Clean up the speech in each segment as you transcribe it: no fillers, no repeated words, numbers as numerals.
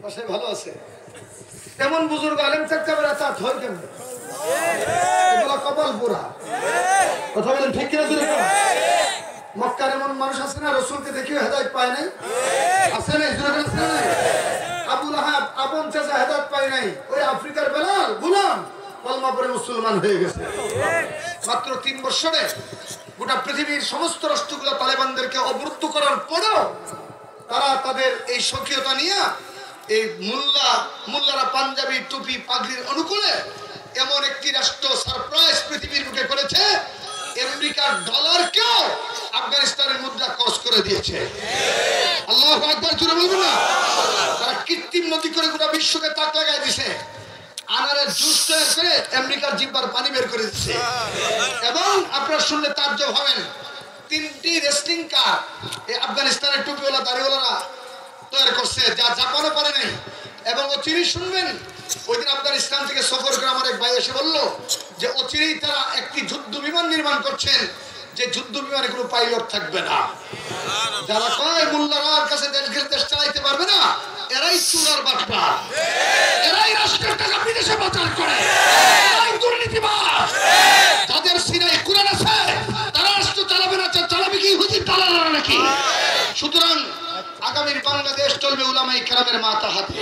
পাশে ভালো আছে এমন বুজুর্গ আলেম থাকতে পারে তা ধর কেন এগুলো কপাল পুরা কথা বলেন ঠিক কিনা জোরে বলেন মক্কার এমন মানুষ আছে না রাসূলকে দেখিও হেদায়েত পায় নাই আছে না জোরে বলেন আছে না আবু লাহাব আপন চাচা হেদায়েত পায় নাই ওই আফ্রিকার বেলাল গোলাম কলমা পড়ে মুসলমান হয়ে গেছে মাত্র 3 বছরে গোটা পৃথিবীর সমস্ত রাষ্ট্রগুলো তালেবানদেরকে অবরুদ্ধ করার পরেও তারা তাদের এই স্বকীয়তা নিয়ে এই মুল্লারা পাঞ্জাবি টুপি পাগড়ির অনুকূলে এমন একটি রাষ্ট্র সারপ্রাইজ পৃথিবীর বুকে করেছে আমেরিকার ডলারকেও আফগানিস্তানের মুদ্রা ক্রস করে দিয়েছে আল্লাহু আকবার জোরে বলবেন না তারা কৃত্রিম নদী করে গোটা বিশ্বকে তাক লাগাই দিয়েছে আনারের জুস তৈরি করে আমেরিকার জিব্বার পানি বের করে দিচ্ছে এবং আপনারা শুনলে তাজ্জব হবেন 3টি রেসলিং কার এই আফগানিস্তানের টুপিওয়ালা দাড়িওয়ালারা তৈরি করছে যা জাপানও পারে নাই এবং অচিরেই শুনবেন ওই দিন আফগানিস্তান থেকে সফর করে আমার এক ভাই এসে বলল যে অচিরেই তারা একটি যুদ্ধ বিমান নির্মাণ করছেন যে যুদ্ধ বিমানে কোনো পাইলট থাকবে না যারা কয় মোল্লার কাছে দেশ চালাইতে পারবে না এরাই চুরার বাটপা এরাই রাষ্ট্রের টাকা বিদেশে পাচার করে এরাই দুর্নীতিবাজ যাদের সিনাই কুরআন আছে তারা রাষ্ট্র চালাবে না চালাবে কি হুজুর চালাবে নাকি সুতরাং আগামীর বাংলাদেশ চলবে উলামায়ে কেরামের মাথা হাতে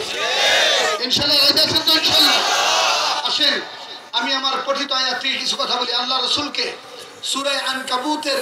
ইনশাআল্লাহ রাজা তো ইনশাআল্লাহ আসেন আমি আমার পঠিত আয়াত থেকে কিছু কথা বলি আল্লাহ রাসূলকে সূরা আনকাবুতের